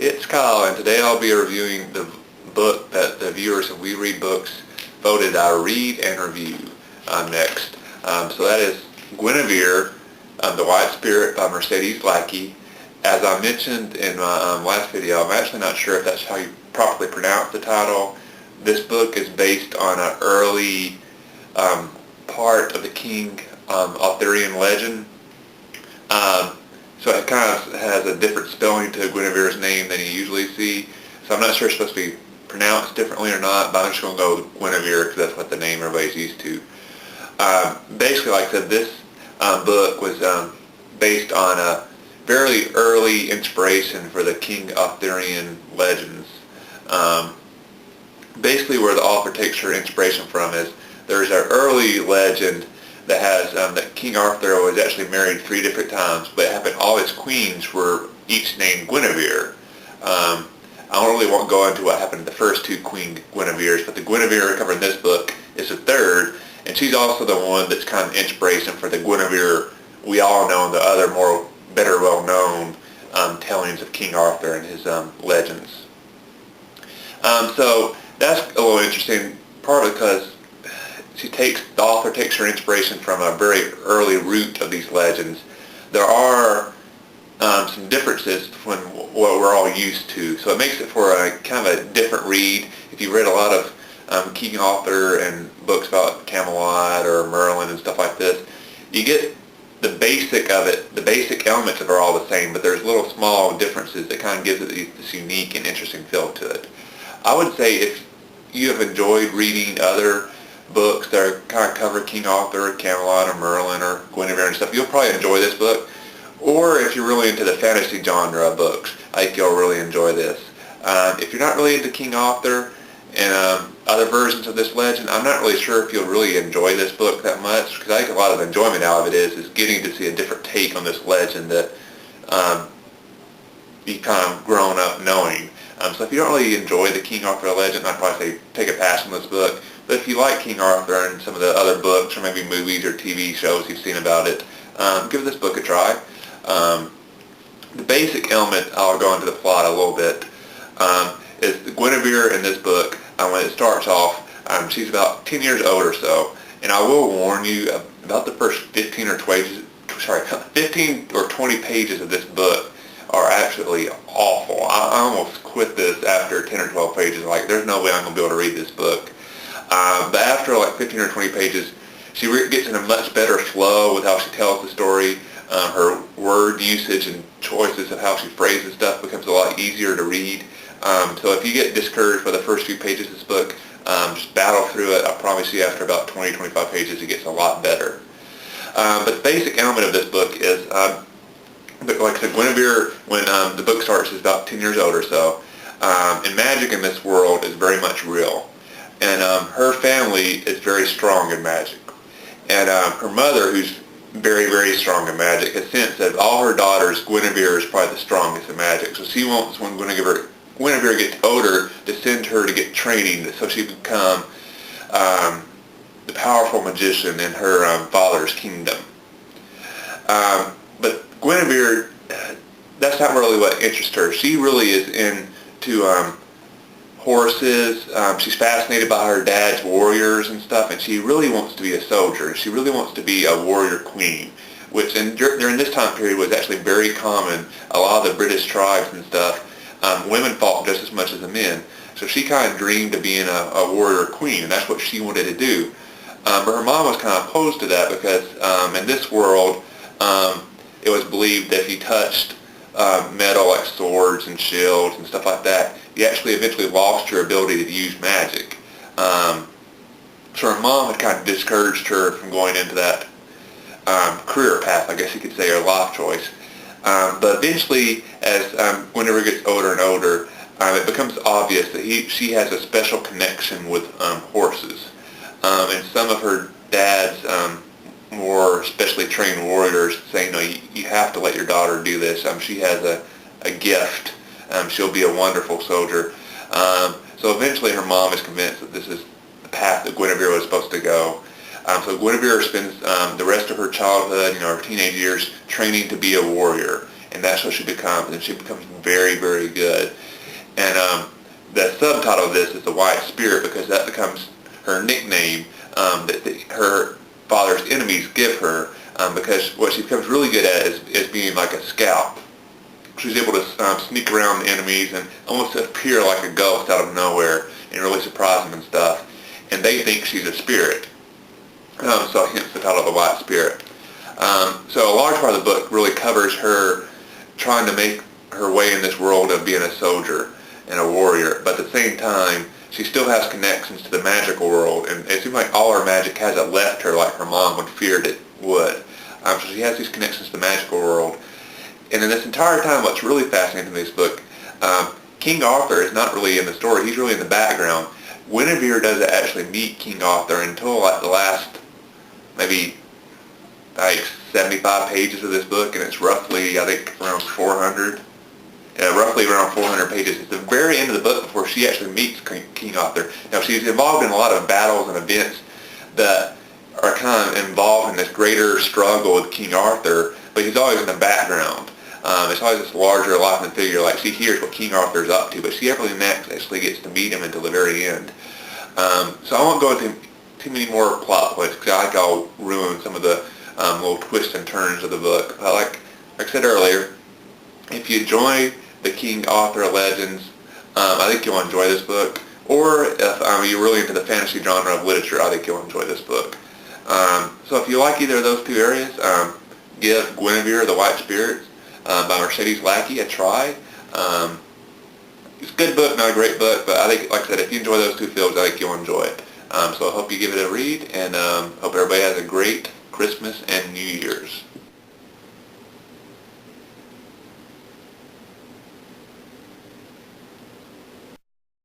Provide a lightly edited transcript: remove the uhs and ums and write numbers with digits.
It's Kyle, and today I'll be reviewing the book that the viewers of We Read Books voted our read and review next. So that is Gwenhwyfar, The White Spirit by Mercedes Lackey. As I mentioned in my last video, I'm actually not sure if that's how you properly pronounce the title. This book is based on an early part of the King Arthurian legend. So it kind of has a different spelling to Gwenhwyfar's name than you usually see. So I'm not sure it's supposed to be pronounced differently or not, but I'm just going to go with Gwenhwyfar because that's what the name everybody's used to. Basically, like I said, this book was based on a very early inspiration for the King Arthurian legends. Basically, where the author takes her inspiration from is there's an early legend that has that King Arthur was actually married 3 different times, but it happened all his queens were each named Gwenhwyfar. I don't really want to go into what happened to the first 2 Queen Gwenhwyfars, but the Gwenhwyfar covered in this book is the 3rd, and she's also the one that's kind of inspiration for the Gwenhwyfar we all know and the other more better well-known tellings of King Arthur and his legends. So that's a little interesting, partly because the author takes her inspiration from a very early root of these legends. There are some differences from what we're all used to, so it makes it for a kind of a different read. If you read a lot of King Arthur and books about Camelot or Merlin and stuff like this, you get the basic of it, the basic elements of it are all the same, but there's little small differences that kind of gives it this unique and interesting feel to it. I would say if you have enjoyed reading other books that are kind of cover King Arthur, Camelot, or Merlin, or Gwenhwyfar and stuff, you'll probably enjoy this book. Or if you're really into the fantasy genre of books, I think you'll really enjoy this. If you're not really into King Arthur and other versions of this legend, I'm not really sure if you'll really enjoy this book that much, because I think a lot of enjoyment out of it is getting to see a different take on this legend that you've kind of grown up knowing. So if you don't really enjoy the King Arthur legend, I'd probably say take a pass on this book. But if you like King Arthur and some of the other books or maybe movies or TV shows you've seen about it, give this book a try. The basic element, I'll go into the plot a little bit, is Gwenhwyfar in this book, when it starts off, she's about 10 years old or so, and I will warn you about the first 15 or 20 pages of this book are absolutely awful. I almost quit this after 10 or 12 pages, like there's no way I'm going to be able to read this book. But after like 15 or 20 pages, she gets in a much better flow with how she tells the story. Her word usage and choices of how she phrases stuff becomes a lot easier to read. So if you get discouraged by the first few pages of this book, just battle through it. I promise you after about 20-25 pages it gets a lot better. But the basic element of this book is, like I said, Gwenhwyfar, when the book starts, is about 10 years old or so. And magic in this world is very much real. And her family is very strong in magic. And her mother, who's very, very strong in magic, has since said of all her daughters, Gwenhwyfar is probably the strongest in magic. So she wants, when Gwenhwyfar gets older, to send her to get training so she can become the powerful magician in her father's kingdom. But Gwenhwyfar, that's not really what interests her. She really is into horses. She's fascinated by her dad's warriors and stuff, and she really wants to be a soldier. She really wants to be a warrior queen, which during this time period was actually very common. A lot of the British tribes and stuff, women fought just as much as the men. So she kind of dreamed of being a warrior queen, and that's what she wanted to do. But her mom was kind of opposed to that because in this world, it was believed that if you touched metal like swords and shields and stuff like that, you actually eventually lost your ability to use magic. So her mom had kind of discouraged her from going into that career path, I guess you could say, or life choice. But eventually, as Gwenhwyfar gets older and older, it becomes obvious that she has a special connection with horses. And some of her dad's more specially trained warriors say, no, you have to let your daughter do this. She has a gift. She'll be a wonderful soldier. So eventually her mom is convinced that this is the path that Gwenhwyfar was supposed to go. So Gwenhwyfar spends the rest of her childhood, her teenage years, training to be a warrior. And that's what she becomes. And she becomes very, very good. subtitle of this is the White Spirit, because that becomes her nickname that her father's enemies give her, because what she becomes really good at is being like a scout. She's able to sneak around the enemies and almost appear like a ghost out of nowhere and really surprise them and stuff. And they think she's a spirit. So hence the title of the White Spirit. So a large part of the book really covers her trying to make her way in this world of being a soldier and a warrior, but at the same time she still has connections to the magical world, and it seems like all her magic hasn't left her like her mom would feared it would. So she has these connections to the magical world. And in this entire time, what's really fascinating in this book, King Arthur is not really in the story. He's really in the background. Guinevere doesn't actually meet King Arthur until like the last maybe like 75 pages of this book, and it's roughly, I think, around 400. Roughly around 400 pages. It's the very end of the book before she actually meets King Arthur. Now, she's involved in a lot of battles and events that are kind of involved in this greater struggle with King Arthur, but he's always in the background. It's always this larger life figure, like she hears what King Arthur's up to, but she never actually gets to meet him until the very end. So I won't go into too many more plot points, because I think I'll ruin some of the little twists and turns of the book. But like I said earlier, if you enjoy the King Arthur legends, I think you'll enjoy this book. Or if you're really into the fantasy genre of literature, I think you'll enjoy this book. So if you like either of those two areas, give Guinevere the White Spirit by Mercedes Lackey a try. It's a good book, not a great book, but I think, like I said, if you enjoy those two fields, I think you'll enjoy it. So I hope you give it a read, and hope everybody has a great Christmas and New Year's.